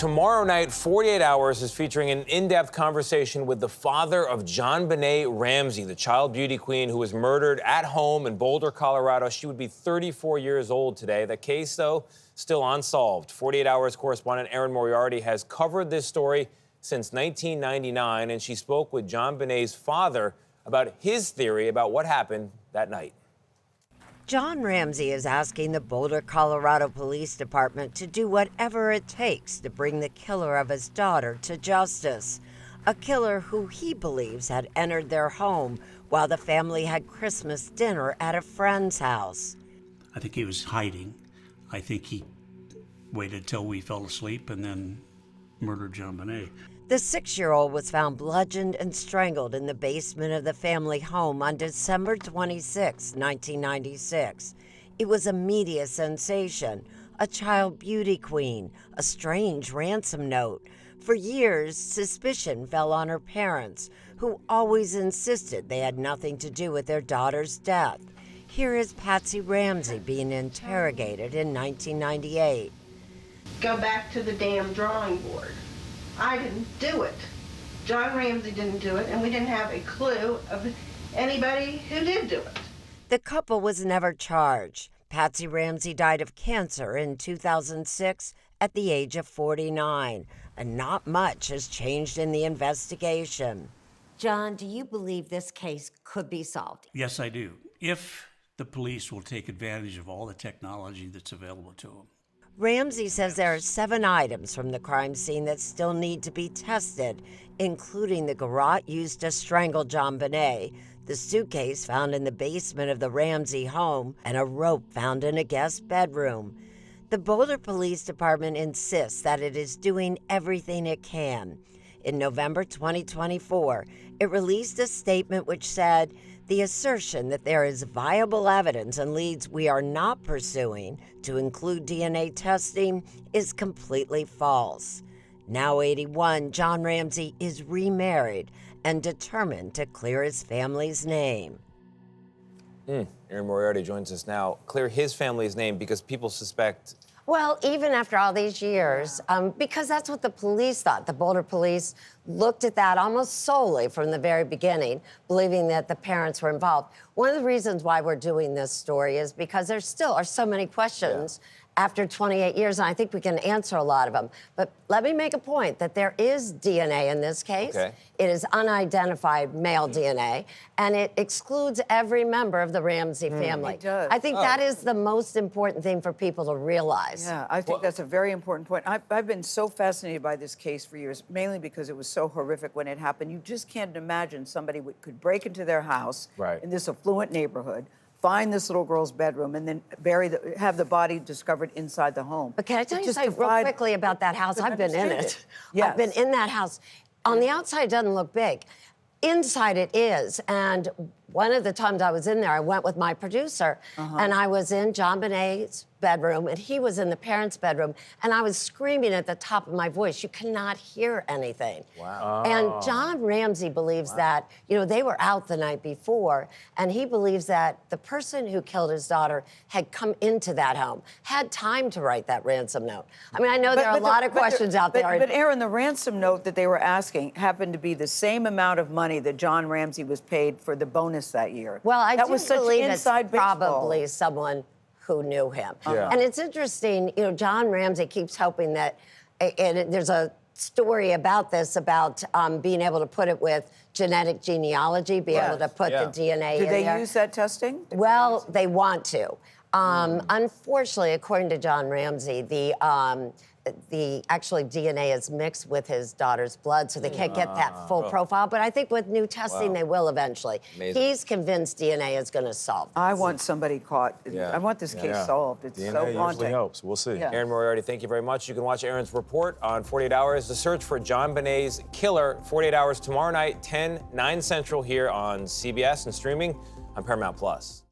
Tomorrow night, 48 Hours is featuring an in-depth conversation with the father of JonBenét Ramsey, the child beauty queen who was murdered at home in Boulder, Colorado. She would be 34 years old today. The case, though, still unsolved. 48 Hours correspondent Erin Moriarty has covered this story since 1999, and she spoke with JonBenét's father about his theory about what happened that night. John Ramsey is asking the Boulder, Colorado Police Department to do whatever it takes to bring the killer of his daughter to justice. A killer who he believes had entered their home while the family had Christmas dinner at a friend's house. I think he was hiding. I think he waited till we fell asleep and then murdered JonBenét. The 6-year-old was found bludgeoned and strangled in the basement of the family home on December 26, 1996. It was a media sensation, a child beauty queen, a strange ransom note. For years, suspicion fell on her parents, who always insisted they had nothing to do with their daughter's death. Here is Patsy Ramsey being interrogated in 1998. Go back to the damn drawing board. I didn't do it. John Ramsey didn't do it, and we didn't have a clue of anybody who did do it. The couple was never charged. Patsy Ramsey died of cancer in 2006 at the age of 49, and not much has changed in the investigation. John, do you believe this case could be solved? Yes, I do. If the police will take advantage of all the technology that's available to them. Ramsey says there are 7 items from the crime scene that still need to be tested, including the garrote used to strangle JonBenét, the suitcase found in the basement of the Ramsey home, and a rope found in a guest bedroom. The Boulder Police Department insists that it is doing everything it can. In November 2024, it released a statement which said, "The assertion that there is viable evidence and leads we are not pursuing to include DNA testing is completely false." Now 81, John Ramsey is remarried and determined to clear his family's name. Erin Moriarty joins us now. Clear his family's name because people suspect... Well, even after all these years, because that's what the police thought. The Boulder police looked at that almost solely from the very beginning, believing that the parents were involved. One of the reasons why we're doing this story is because there still are so many questions after 28 years, and I think we can answer a lot of them. But let me make a point that there is DNA in this case. Okay. It is unidentified male DNA, and it excludes every member of the Ramsey family. It does. I think that is the most important thing for people to realize. Yeah, I think that's a very important point. I've been so fascinated by this case for years, mainly because it was so horrific when it happened. You just can't imagine somebody could break into their house in this affluent neighborhood, find this little girl's bedroom, and then have the body discovered inside the home. But can I tell you something real quickly about that house? I've been in it. Yes. I've been in that house. On the outside, it doesn't look big. Inside it is, and one of the times I was in there, I went with my producer, and I was in JonBenét's bedroom, and he was in the parents' bedroom, and I was screaming at the top of my voice. You cannot hear anything. Wow. And John Ramsey believes that, they were out the night before, and he believes that the person who killed his daughter had come into that home, had time to write that ransom note. I mean, I know there are a lot of questions out there. But Erin, the ransom note that they were asking happened to be the same amount of money that John Ramsey was paid for the bonus that year. Well, I that do was such believe it's inside baseball. probably someone who knew him. Yeah. And it's interesting, John Ramsey keeps hoping that, and there's a story about this, about being able to put it with genetic genealogy, be able to put the DNA in there. Do they use that testing? Well, they want to. Unfortunately, according to John Ramsey, the actually DNA is mixed with his daughter's blood, so they can't get that full profile. But I think with new testing, they will eventually. Amazing. He's convinced DNA is going to solve this. I want somebody caught. I want this case solved. It's DNA so usually haunting. helps. We'll see. Yeah. Erin Moriarty, thank you very much. You can watch Erin's report on 48 Hours. The search for JonBenét's killer, 48 Hours tomorrow night, 9 Central here on CBS and streaming on Paramount+.